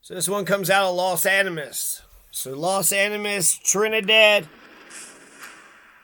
So this one comes out of Los Animas. So Los Animas, Trinidad,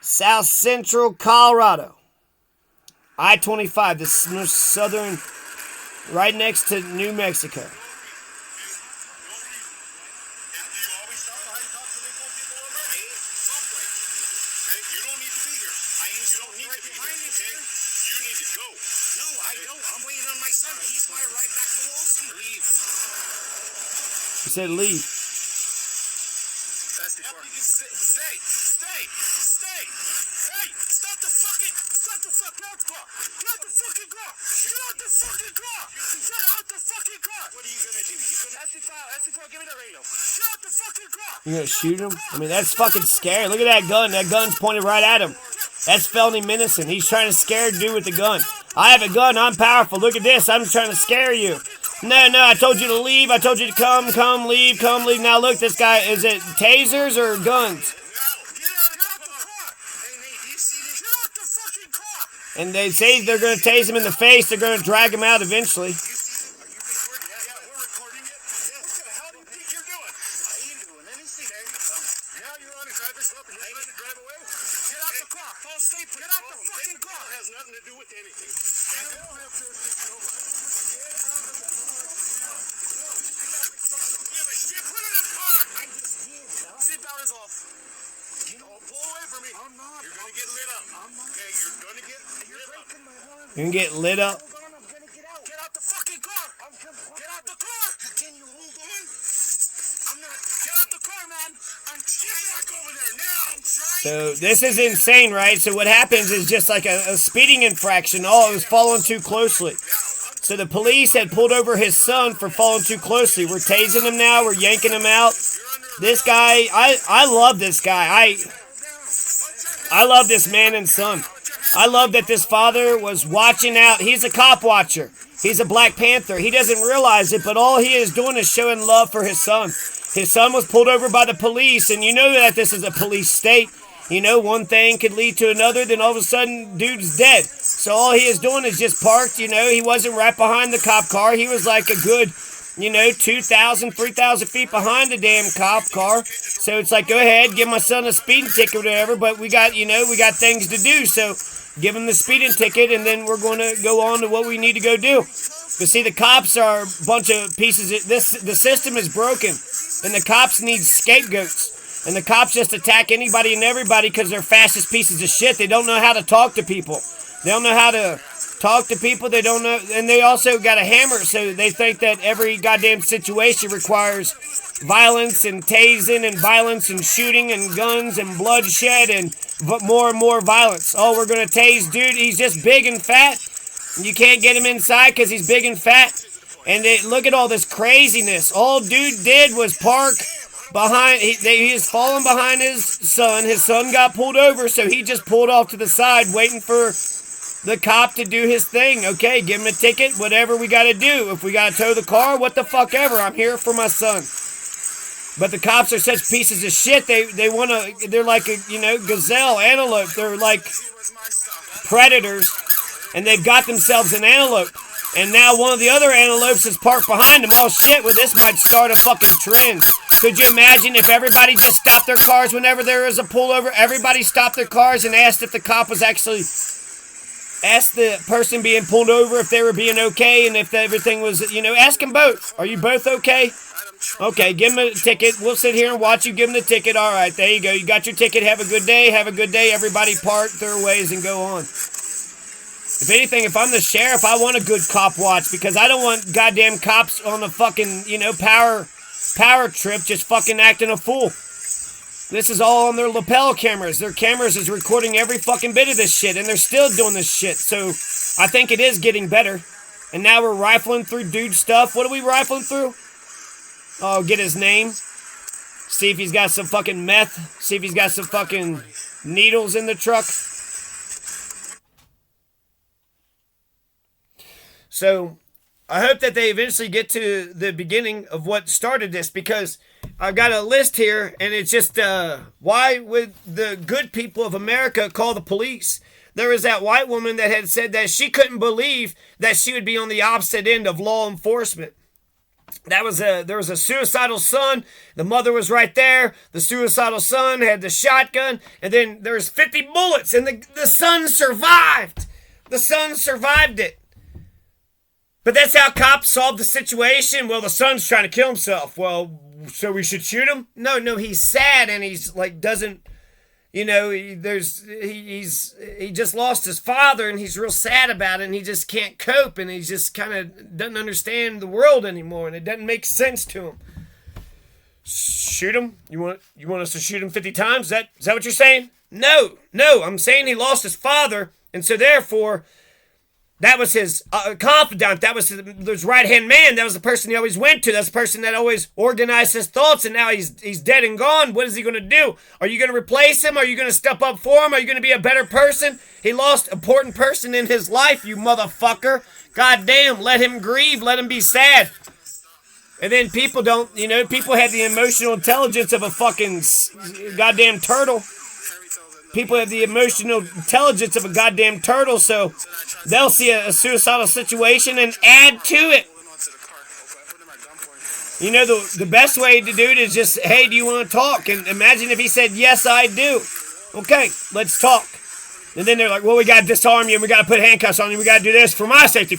South Central Colorado. I-25, the southern, right next to New Mexico. He said leave. Stay. Hey, stop the fucking car. Get out the fucking car. Get out the fucking car. Get out the fucking car. What are you gonna do? You gonna SD4, give me the radio. Get out the fucking car. You gonna shoot him? I mean, that's fucking scary. Look at that gun. That gun's pointed right at him. That's felony menacing. He's trying to scare a dude with the gun. I have a gun. I'm powerful. Look at this. I'm trying to scare you. No, I told you to leave. I told you to come, leave. Now look, this guy, is it tasers or guns? And they say they're going to tase him in the face. They're going to drag him out eventually. You can get lit up. Get out the fucking car. Get out the car. Can you hold on? I'm not. Get out the car, man. I'm back over there now. I'm trying. So this is insane, right? So what happens is just like a speeding infraction. Oh, it was following too closely. So the police had pulled over his son for following too closely. We're tasing him now. We're yanking him out. This guy, I love this guy. I love this man and son. I love that this father was watching out. He's a cop watcher. He's a Black Panther. He doesn't realize it, but all he is doing is showing love for his son. His son was pulled over by the police, and you know that this is a police state. You know, one thing could lead to another, then all of a sudden, dude's dead. So all he is doing is just parked, you know. He wasn't right behind the cop car. He was like a good, 2,000, 3,000 feet behind the damn cop car. So it's like, go ahead, give my son a speeding ticket or whatever, but we got things to do. So give him the speeding ticket, and then we're going to go on to what we need to go do. But see, the cops are a bunch of pieces. The system is broken, and the cops need scapegoats. And the cops just attack anybody and everybody because they're fastest pieces of shit. They don't know how to talk to people. They don't know how to talk to people. They don't know, and they also got a hammer, so they think that every goddamn situation requires violence and tasing and violence and shooting and guns and bloodshed and more and more violence. Oh, we're going to tase dude. He's just big and fat. You can't get him inside because he's big and fat. And look at all this craziness. All dude did was park behind. He is falling behind his son. His son got pulled over, so he just pulled off to the side waiting for the cop to do his thing. Okay, give him a ticket, whatever we got to do. If we got to tow the car, what the fuck ever. I'm here for my son. But the cops are such pieces of shit. They want to, they're like a, gazelle, antelope. They're like predators, and they've got themselves an antelope. And now one of the other antelopes is parked behind them. Oh shit, well this might start a fucking trend. Could you imagine if everybody just stopped their cars whenever there was a pullover? Everybody stopped their cars and asked if the cop was actually, asked the person being pulled over if they were being okay, and if everything was, ask them both. Are you both okay? Okay, give him a ticket. We'll sit here and watch you give him the ticket. All right, there you go. You got your ticket. Have a good day. Have a good day. Everybody part their ways and go on. If anything, if I'm the sheriff, I want a good cop watch because I don't want goddamn cops on a fucking, power trip just fucking acting a fool. This is all on their lapel cameras. Their cameras is recording every fucking bit of this shit, and they're still doing this shit. So I think it is getting better. And now we're rifling through dude stuff. What are we rifling through? Oh, get his name. See if he's got some fucking meth. See if he's got some fucking needles in the truck. So I hope that they eventually get to the beginning of what started this, because I've got a list here, and it's just, why would the good people of America call the police? There was that white woman that had said that she couldn't believe that she would be on the opposite end of law enforcement. There was a suicidal son. The mother was right there. The suicidal son had the shotgun, and then there's 50 bullets, and the son survived. The son survived it. But that's how cops solved the situation. Well, the son's trying to kill himself. Well, so we should shoot him? No, he's sad, and he's like doesn't. You know, he just lost his father, and he's real sad about it, and he just can't cope, and he just kind of doesn't understand the world anymore, and it doesn't make sense to him. Shoot him? You want us to shoot him 50 times? Is that what you're saying? No, I'm saying he lost his father, and so therefore, that was his confidant. That was his right-hand man. That was the person he always went to. That's the person that always organized his thoughts, and now he's dead and gone. What is he going to do? Are you going to replace him? Are you going to step up for him? Are you going to be a better person? He lost an important person in his life, you motherfucker. God damn, let him grieve. Let him be sad. And then people don't, people have the emotional intelligence of a fucking goddamn turtle. People have the emotional intelligence of a goddamn turtle, so they'll see a suicidal situation and add to it. The best way to do it is just, hey, do you want to talk? And imagine if he said, yes, I do. Okay, let's talk. And then they're like, well, we got to disarm you, and we got to put handcuffs on you, we got to do this for my safety,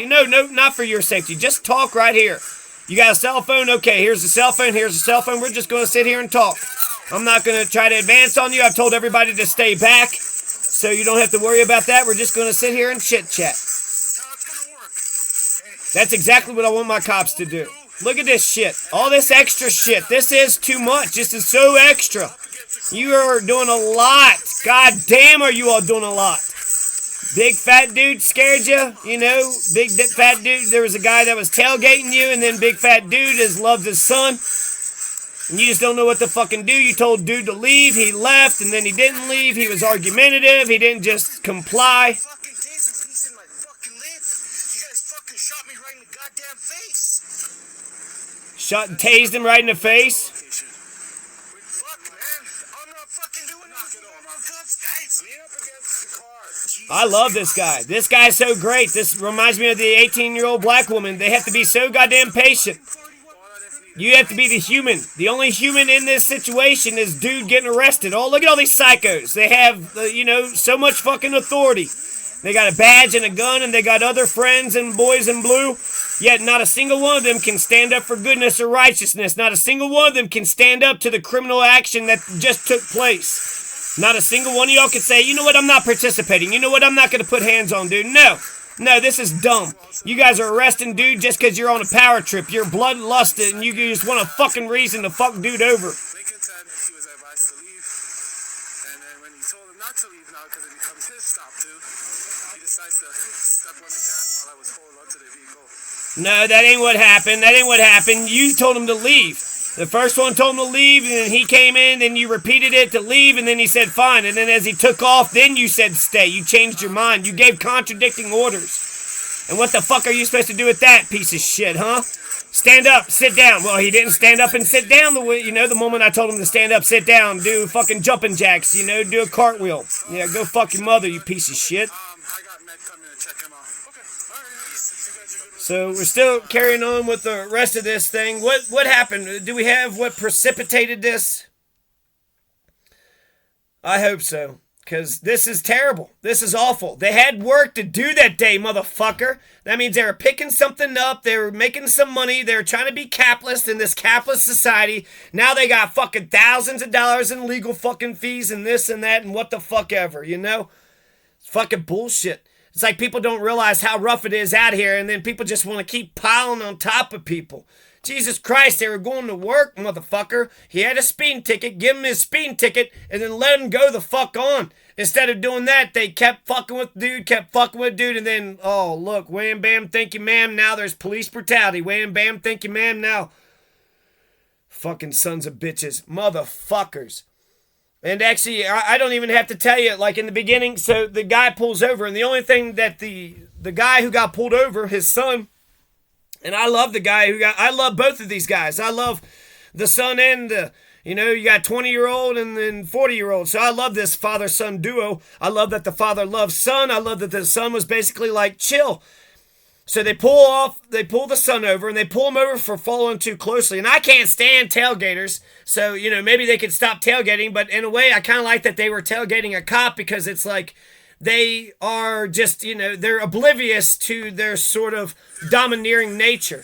No, not for your safety. Just talk right here. You got a cell phone? Okay, here's the cell phone, We're just going to sit here and talk. I'm not going to try to advance on you. I've told everybody to stay back, so you don't have to worry about that. We're just going to sit here and chit-chat. That's exactly what I want my cops to do. Look at this shit. All this extra shit. This is too much. This is so extra. You are doing a lot. God damn, are you all doing a lot. Big fat dude scared you, Big fat dude. There was a guy that was tailgating you, and then big fat dude has loved his son. And you just don't know what to fucking do. You told dude to leave, he left, and then he didn't leave. He was argumentative, he didn't just comply. Tased him right in the face. I love this guy. This guy's so great. This reminds me of the 18-year-old black woman. They have to be so goddamn patient. You have to be the human. The only human in this situation is dude getting arrested. Oh, look at all these psychos. They have, so much fucking authority. They got a badge and a gun, and they got other friends and boys in blue. Yet not a single one of them can stand up for goodness or righteousness. Not a single one of them can stand up to the criminal action that just took place. Not a single one of y'all can say, you know what, I'm not participating. You know what, I'm not going to put hands on, dude. No, this is dumb. You guys are arresting dude just because you're on a power trip. You're bloodlusted and you just want a fucking reason to fuck dude over. Lincoln said he was advised to leave, and then when he told him not to leave now because it becomes his stop too, he decides to step on the gas while I was holding onto the vehicle. No, that ain't what happened. You told him to leave. The first one told him to leave, and then he came in, and you repeated it to leave, and then he said fine. And then as he took off, then you said stay. You changed your mind. You gave contradicting orders. And what the fuck are you supposed to do with that, piece of shit, huh? Stand up, sit down. Well, he didn't stand up and sit down the moment I told him to stand up, sit down, do fucking jumping jacks, do a cartwheel. Yeah, go fuck your mother, you piece of shit. I got Med coming to check him out. Okay, all right. So we're still carrying on with the rest of this thing. What happened? Do we have what precipitated this? I hope so. Because this is terrible. This is awful. They had work to do that day, motherfucker. That means they were picking something up. They were making some money. They were trying to be capitalist in this capitalist society. Now they got fucking thousands of dollars in legal fucking fees and this and that and what the fuck ever, It's fucking bullshit. It's like people don't realize how rough it is out here, and then people just want to keep piling on top of people. Jesus Christ, they were going to work, motherfucker. He had a speeding ticket, give him his speeding ticket, and then let him go the fuck on. Instead of doing that, they kept fucking with dude, and then, oh, look, wham, bam, thank you, ma'am, now there's police brutality. Wham, bam, thank you, ma'am, now. Fucking sons of bitches, motherfuckers. And actually, I don't even have to tell you, like in the beginning, so the guy pulls over, and the only thing that the guy who got pulled over, his son, and I love the guy I love both of these guys. I love the son and you got 20-year-old and then 40-year-old. So I love this father-son duo. I love that the father loves son. I love that the son was basically like, chill. So they pull the son over, and they pull him over for following too closely. And I can't stand tailgaters, so, maybe they could stop tailgating. But in a way, I kind of like that they were tailgating a cop, because it's like they are just, they're oblivious to their sort of domineering nature.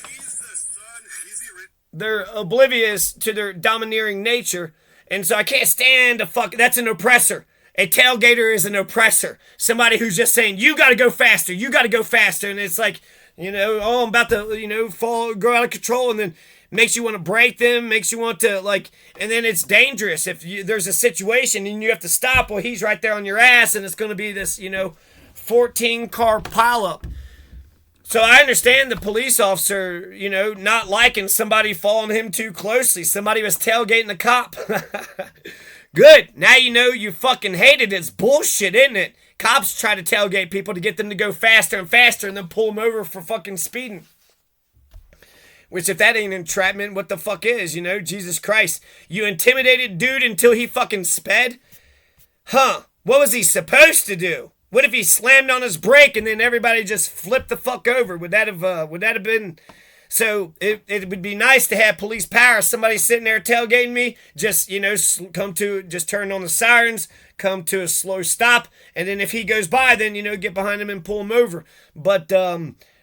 They're oblivious to their domineering nature. And so I can't stand that's an oppressor. A tailgater is an oppressor. Somebody who's just saying, you got to go faster. You got to go faster. And it's like, oh, I'm about to, go out of control. And then makes you want to break them, makes you want to, and then it's dangerous. If there's a situation and you have to stop, well, he's right there on your ass, and it's going to be this, 14-car pileup. So I understand the police officer, not liking somebody following him too closely. Somebody was tailgating the cop. Good. Now you fucking hate it. It's bullshit, isn't it? Cops try to tailgate people to get them to go faster and faster and then pull them over for fucking speeding. Which, if that ain't entrapment, what the fuck is, Jesus Christ. You intimidated dude until he fucking sped? Huh. What was he supposed to do? What if he slammed on his brake and then everybody just flipped the fuck over? Would that have been... So it would be nice to have police power. Somebody sitting there tailgating me, just, just turn on the sirens, come to a slow stop, and then if he goes by, then, get behind him and pull him over. But,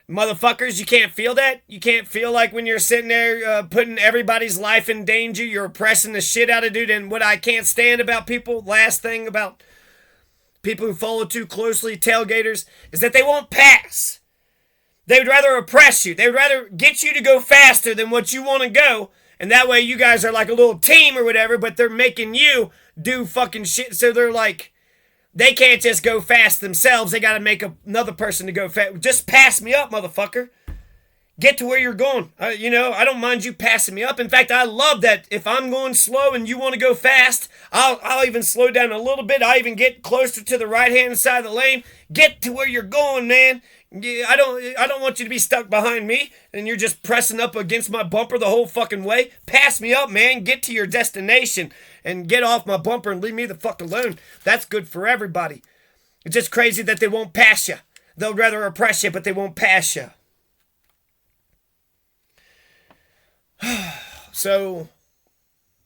motherfuckers, you can't feel that? You can't feel like when you're sitting there putting everybody's life in danger, you're oppressing the shit out of dude. And what I can't stand about people, last thing about people who follow too closely, tailgaters, is that they won't pass. They would rather oppress you. They would rather get you to go faster than what you want to go. And that way you guys are like a little team or whatever, but they're making you do fucking shit. So they're like, they can't just go fast themselves. They got to make another person to go fast. Just pass me up, motherfucker. Get to where you're going. I don't mind you passing me up. In fact, I love that if I'm going slow and you want to go fast, I'll even slow down a little bit. I'll even get closer to the right-hand side of the lane. Get to where you're going, man. I don't want you to be stuck behind me and you're just pressing up against my bumper the whole fucking way. Pass me up, man. Get to your destination and get off my bumper and leave me the fuck alone. That's good for everybody. It's just crazy that they won't pass you. They'll rather oppress you, but they won't pass you. So,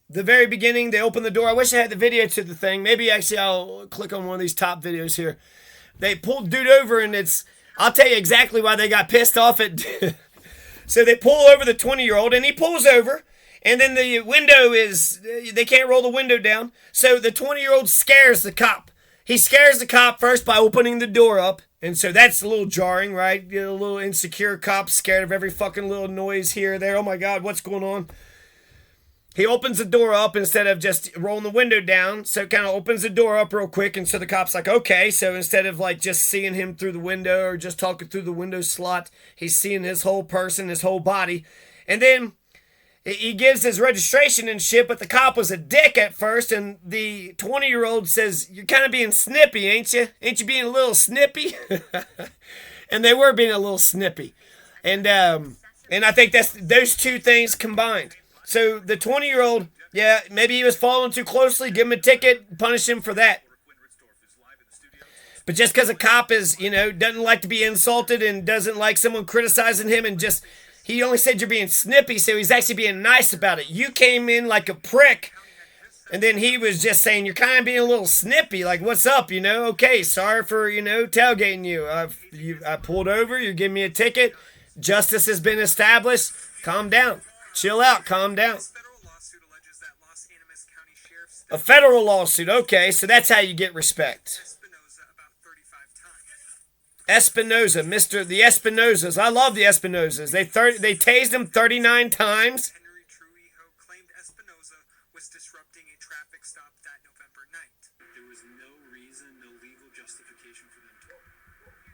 the very beginning, they open the door. I wish I had the video to the thing. Maybe actually I'll click on one of these top videos here. They pulled dude over, and I'll tell you exactly why they got pissed off at... So they pull over the 20-year-old, and he pulls over, and then the window is... They can't roll the window down. So the 20-year-old scares the cop. He scares the cop first by opening the door up. And so that's a little jarring, right? A little insecure cop, scared of every fucking little noise here or there. Oh my God, what's going on? He opens the door up instead of just rolling the window down. So it kind of opens the door up real quick. And so the cop's like, okay. So instead of just seeing him through the window or just talking through the window slot, he's seeing his whole person, his whole body. And then he gives his registration and shit, but the cop was a dick at first, and the 20-year-old says, you're kind of being snippy, ain't you? Ain't you being a little snippy? And they were being a little snippy. And I think that's those two things combined. So the 20-year-old, yeah, maybe he was following too closely, give him a ticket, punish him for that. But just because a cop is, doesn't like to be insulted and doesn't like someone criticizing him and just... He only said you're being snippy, so he's actually being nice about it. You came in like a prick, and then he was just saying you're kind of being a little snippy, like, what's up, Okay, sorry for, tailgating you. I pulled over, you give me a ticket. Justice has been established. Calm down. Chill out. Calm down. A federal lawsuit, okay, so that's how you get respect. Espinoza, the Espinozas. I love the Espinozas. They tased him 39 times. Henry Trujillo claimed Espinoza was disrupting a traffic stop that November night. There was no reason, no legal justification for them to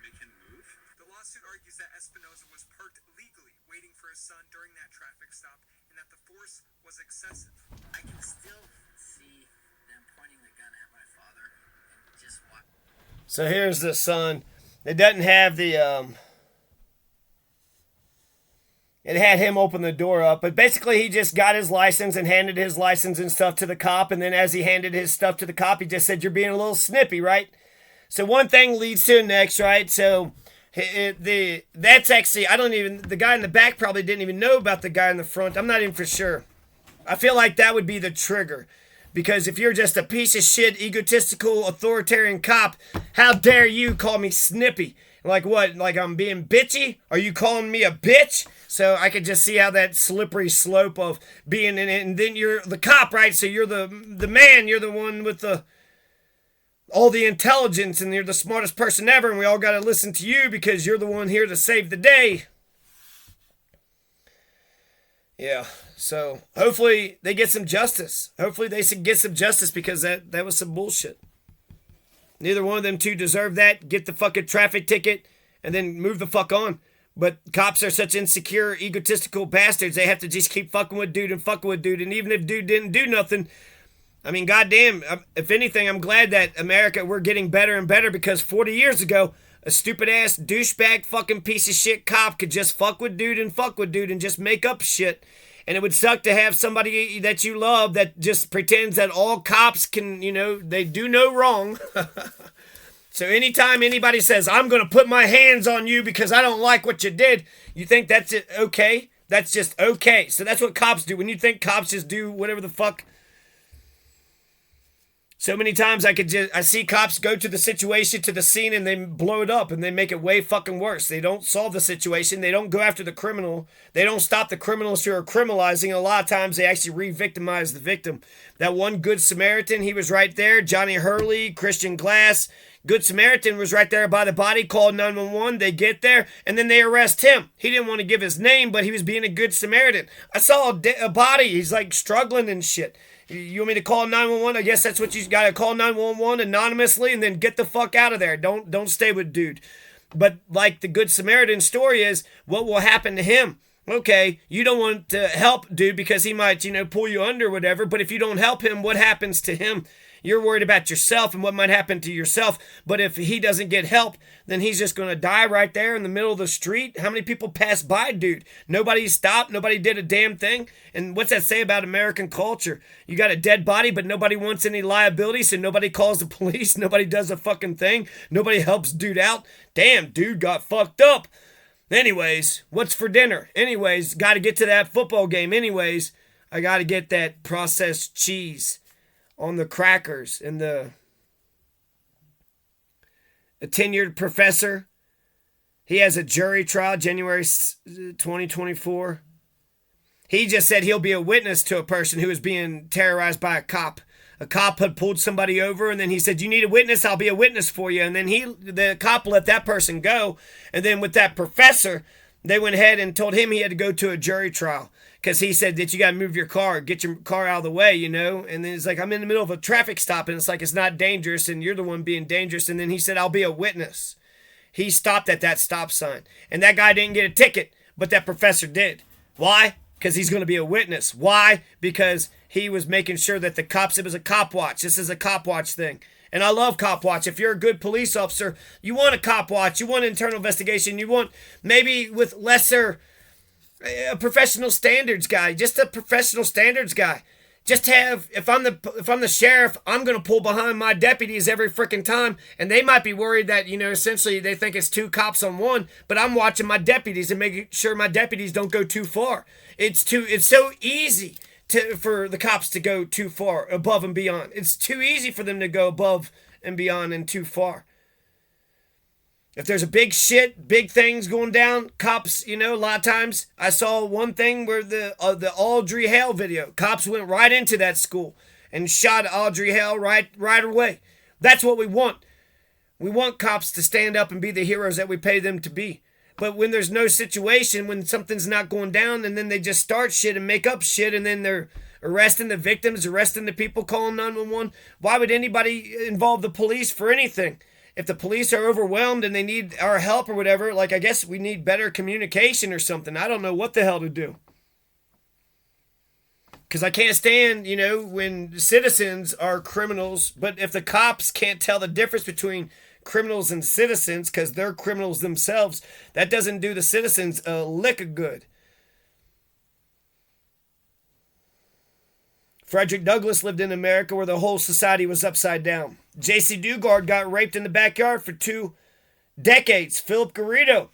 make him move. The lawsuit argues that Espinoza was parked legally, waiting for his son during that traffic stop, and that the force was excessive. I can still see them pointing the gun at my father and just watch. So here's the son. It doesn't have the, it had him open the door up, but basically he just got his license and handed his license and stuff to the cop, and then as he handed his stuff to the cop, he just said, you're being a little snippy, right? So one thing leads to the next, right? So That's actually, the guy in the back probably didn't even know about the guy in the front. I'm not even for sure. I feel like that would be the trigger. Because if you're just a piece of shit, egotistical, authoritarian cop, how dare you call me snippy? Like what? Like I'm being bitchy? Are you calling me a bitch? So I could just see how that slippery slope of being in it. And then you're the cop, right? So you're the man. You're the one with all the intelligence, and you're the smartest person ever, and we all got to listen to you because you're the one here to save the day. Yeah, so hopefully they get some justice. Hopefully they get some justice because that was some bullshit. Neither one of them two deserve that. Get the fucking traffic ticket and then move the fuck on. But cops are such insecure, egotistical bastards. They have to just keep fucking with dude and fucking with dude. And even if dude didn't do nothing, I mean, goddamn, if anything, I'm glad that America, we're getting better and better because 40 years ago, a stupid-ass, douchebag, fucking piece of shit cop could just fuck with dude and just make up shit. And it would suck to have somebody that you love that just pretends that all cops can, they do no wrong. So anytime anybody says, I'm going to put my hands on you because I don't like what you did, you think that's it okay? That's just okay. So that's what cops do. When you think cops just do whatever the fuck. So many times I see cops go to the situation, to the scene, and they blow it up and they make it way fucking worse. They don't solve the situation. They don't go after the criminal. They don't stop the criminals who are criminalizing. And a lot of times they actually re-victimize the victim. That one Good Samaritan, he was right there. Johnny Hurley, Christian Glass. Good Samaritan was right there by the body, called 911. They get there, and then they arrest him. He didn't want to give his name, but he was being a Good Samaritan. I saw a body. He's like struggling and shit. You want me to call 911? I guess that's what you got to call 911 anonymously and then get the fuck out of there. Don't stay with dude. But like the Good Samaritan story is, what will happen to him? Okay, you don't want to help dude because he might, pull you under or whatever. But if you don't help him, what happens to him? You're worried about yourself and what might happen to yourself. But if he doesn't get help, then he's just going to die right there in the middle of the street. How many people passed by, dude? Nobody stopped. Nobody did a damn thing. And what's that say about American culture? You got a dead body, but nobody wants any liability, so nobody calls the police. Nobody does a fucking thing. Nobody helps dude out. Damn, dude got fucked up. Anyways, what's for dinner? Anyways, got to get to that football game. Anyways, I got to get that processed cheese on the crackers. And a tenured professor, he has a jury trial January 2024. He just said he'll be a witness to a person who was being terrorized by a cop. A cop had pulled somebody over, and then he said, you need a witness, I'll be a witness for you. And then the cop let that person go. And then with that professor, they went ahead and told him he had to go to a jury trial. Because he said that you got to move your car, get your car out of the way, And then it's like, I'm in the middle of a traffic stop, and it's like, it's not dangerous, and you're the one being dangerous. And then he said, I'll be a witness. He stopped at that stop sign. And that guy didn't get a ticket, but that professor did. Why? Because he's going to be a witness. Why? Because he was making sure that the cops, it was a cop watch. This is a cop watch thing. And I love cop watch. If you're a good police officer, you want a cop watch. You want an internal investigation. You want maybe with lesser a professional standards guy. Just a professional standards guy. Just have, if I'm the sheriff, I'm going to pull behind my deputies every freaking time. And they might be worried that, essentially they think it's two cops on one. But I'm watching my deputies and making sure my deputies don't go too far. It's so easy for the cops to go too far, above and beyond. It's too easy for them to go above and beyond and too far. If there's a big things going down, cops, a lot of times, I saw one thing where the Audrey Hale video, cops went right into that school and shot Audrey Hale right away. That's what we want. We want cops to stand up and be the heroes that we pay them to be. But when there's no situation, when something's not going down, and then they just start shit and make up shit, and then they're arresting the victims, arresting the people calling 911, why would anybody involve the police for anything? If the police are overwhelmed and they need our help or whatever, I guess we need better communication or something. I don't know what the hell to do. Because I can't stand, when citizens are criminals, but if the cops can't tell the difference between criminals and citizens because they're criminals themselves, that doesn't do the citizens a lick of good. Frederick Douglass lived in America where the whole society was upside down. J.C. Dugard got raped in the backyard for two decades. Philip Garrido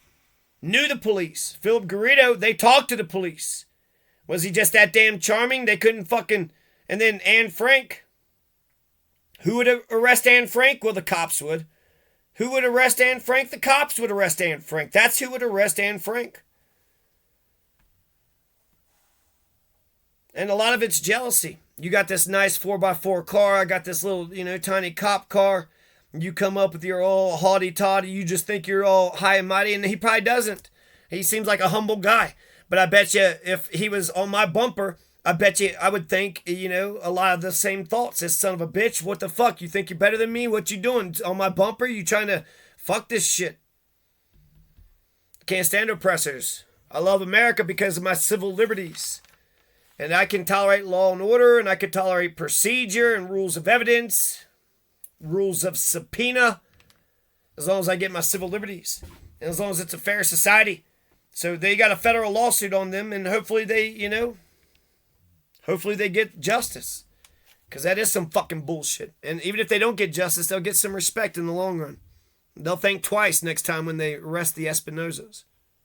knew the police. Philip Garrido, they talked to the police. Was he just that damn charming? They couldn't fucking... And then Anne Frank. Who would arrest Anne Frank? Well, the cops would. Who would arrest Anne Frank? The cops would arrest Anne Frank. That's who would arrest Anne Frank. And a lot of it's jealousy. You got this nice 4x4 car. I got this little, tiny cop car. You come up with your all haughty-toddy. You just think you're all high and mighty. And he probably doesn't. He seems like a humble guy. But I bet you if he was on my bumper, I bet you I would think, a lot of the same thoughts. This son of a bitch, what the fuck? You think you're better than me? What you doing? On my bumper? You trying to fuck this shit? Can't stand oppressors. I love America because of my civil liberties. And I can tolerate law and order, and I can tolerate procedure and rules of evidence, rules of subpoena, as long as I get my civil liberties, and as long as it's a fair society. So they got a federal lawsuit on them, and hopefully they, hopefully they get justice. Because that is some fucking bullshit. And even if they don't get justice, they'll get some respect in the long run. They'll think twice next time when they arrest the Espinozas.